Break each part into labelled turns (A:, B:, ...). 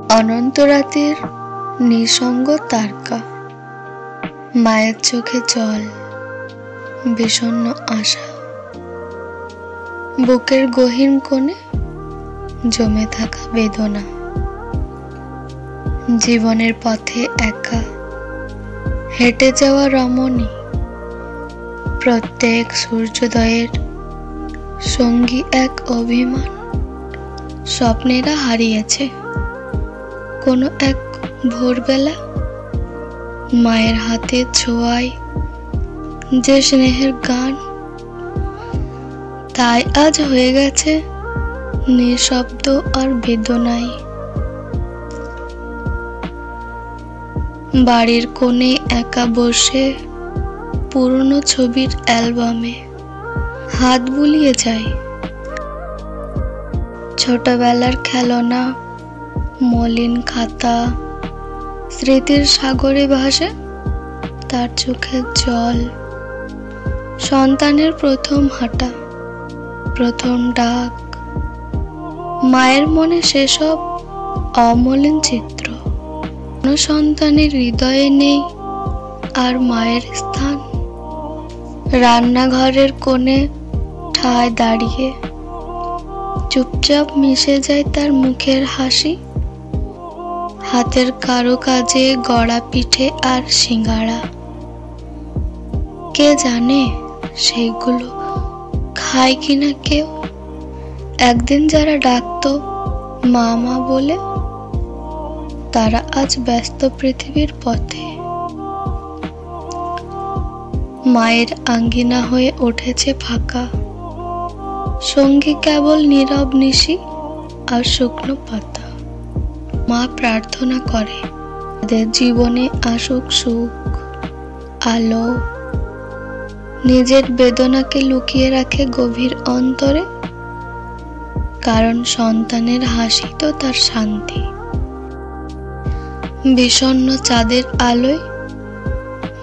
A: অনন্ত রাতের নিঃসঙ্গ তারকা, মায়ের চোখে জল, বিষণ্ণ আশা, বুকের গহীন কোণে জমে থাকা বেদনা। জীবনের পথে একা হেঁটে যাওয়া রমণী, প্রত্যেক সূর্যোদয়ের সঙ্গী এক অভিমান। স্বপ্নেরা হারিয়েছে কোনো এক ভোরবেলা, মায়ের হাতে ছোঁয়ায় যে স্নেহের গান, তাই আজ হয়ে গেছে নিঃশব্দ আর বেদনায়। বাড়ির কোণে একা বসে পুরনো ছবির অ্যালবামে হাত বুলিয়ে যায়। ছোটবেলার খেলনা, মলিন খাতা, স্মৃতির সাগরে ভাসে তার চোখের জল। সন্তানের প্রথম হাঁটা, প্রথম ডাক, মায়ের মনে সেসব অমলিন চিত্র। কোনো সন্তানের হৃদয়ে নেই আর মায়ের স্থান। রান্নাঘরের কোণে ঠায় দাঁড়িয়ে চুপচাপ মিশে যায় তার মুখের হাসি। হাতের কারুকাজে গড়া পিঠে আর সিঙ্গাড়া, কে জানে সেইগুলো খায় কিনা কেউ। একদিন যারা ডাকতো মা মা বলে, তারা আজ ব্যস্ত পৃথিবীর পথে। মায়ের আঙ্গিনা হয়ে উঠেছে ফাঁকা, সঙ্গী কেবল নীরব নিশি আর শুকনো পাতা। মা প্রার্থনা করে তাদের জীবনে আসুক সুখ, আলো। নিজের বেদনাকে লুকিয়ে রাখে গভীর অন্তরে, কারণ সন্তানের হাসি তো তার শান্তি। বিষণ্ণ চাঁদের আলোয়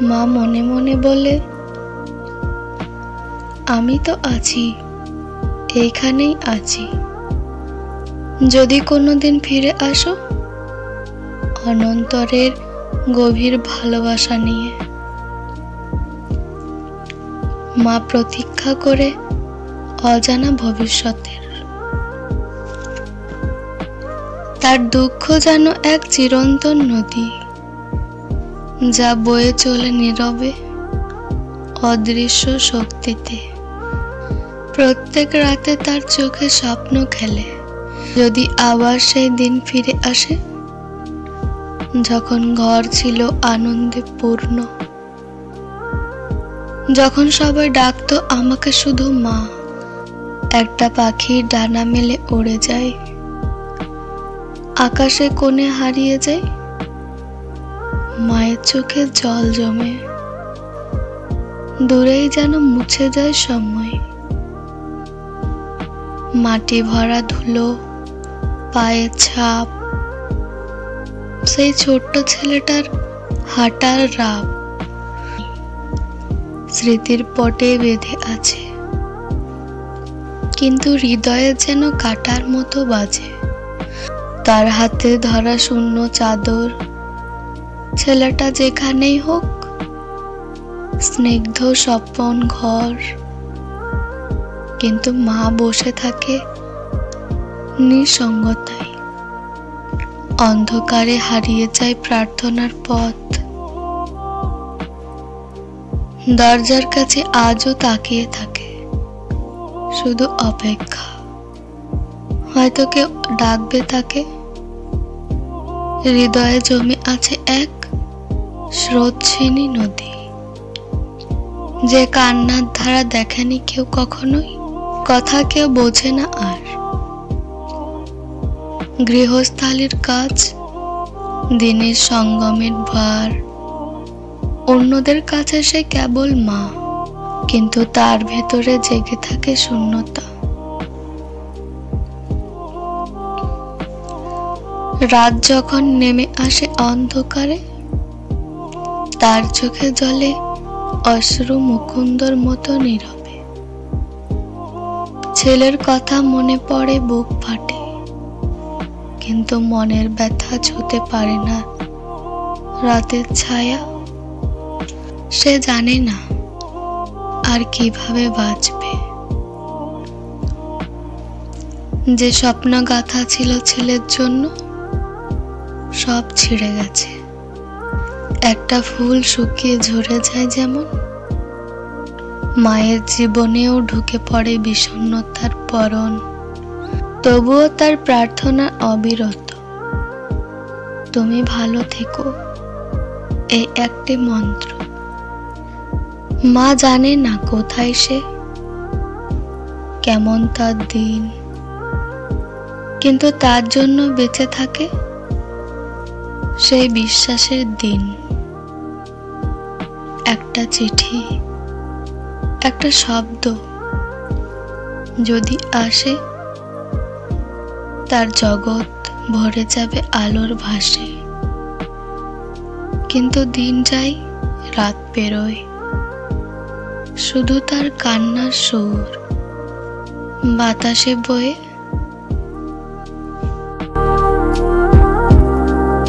A: মা মনে মনে বলে, আমি তো আছি, এইখানেই আছি। যদি কোনোদিন ফিরে আসো অনন্তরের গভীর ভালোবাসা নিয়ে। মা প্রতীক্ষা করে অজানা ভবিষ্যতের। তার দুঃখ যেন এক চিরন্তন নদী, যা বয়ে চলে নীরবে অদৃশ্য শক্তিতে। প্রত্যেক রাতে তার চোখে স্বপ্ন খেলে, যদি আবার সেই দিন ফিরে আসে যখন ঘর ছিল আনন্দে পূর্ণ, যখন সবাই ডাকতো আমাকে শুধু মা। একটা পাখির ডানা মেলে উড়ে যায়, আকাশে কোণে হারিয়ে যায়, মায়ের চোখে জল জমে। দূরেই যেন মুছে যায় সময়। মাটি ভরা ধুলো, পায়ের ছাপ, সেই ছোট্ট ছেলেটার হাঁটার রাব স্মৃতির পটে বেঁধে আছে, কিন্তু হৃদয়ে যেন কাটার মতো বাজে। তার হাতে ধরা শূন্য চাদর, ছেলেটা যেখানেই হোক, স্নিগ্ধ স্বপন ঘর, কিন্তু মা বসে থাকে নিঃসঙ্গতায়। অন্ধকারে হারিয়ে যায় প্রার্থনার পথ। দরজার কাছে আজও তাকিয়ে থাকে, শুধু অপেক্ষা, হয়তো কেউ ডাকবে তাকে। হৃদয়ে জমে আছে এক স্রোতস্বিনী নদী, যে কান্নার ধারা দেখেনি কেউ কখনোই, কথা কেউ বোঝে না আর। গৃহস্থালির কাজ, দিনের সঙ্গমের ভার, অন্যদের কাছে সে কেবল মা, কিন্তু তার ভেতরে জেগে থাকে শূন্যতা। রাত যখন নেমে আসে অন্ধকারে, তার চোখে জলে অশ্রু মুকুন্দর মতো নীরবে। ছেলের কথা মনে পড়ে, বুক ফাটে, কিন্তু মনের ব্যথা ছুঁতে পারে না রাতের ছায়া। সে জানে না আর কিভাবে বাঁচবে। যে স্বপ্ন গাথা ছিল ছেলের জন্য, সব ছিঁড়ে গেছে। একটা ফুল শুকিয়ে ঝরে যায় যেমন, মায়ের জীবনেও ঢুকে পড়ে বিষণ্ণতার পরণ। তবুও তার প্রার্থনা অবিরত, তুমি ভালো থেকো, এই একটি মন্ত্র। মা জানে না কোথায় সে, কেমন তার দিন, কিন্তু তার জন্য বেঁচে থাকে সেই বিশ্বাসের দিন। একটা চিঠি, একটা শব্দ যদি আসে, তার জগৎ ভরে যাবে আলোর ভাসে। কিন্তু দিন যায়, রাত পেরোয়, শুধু তার কান্নার সুর বাতাসে বয়ে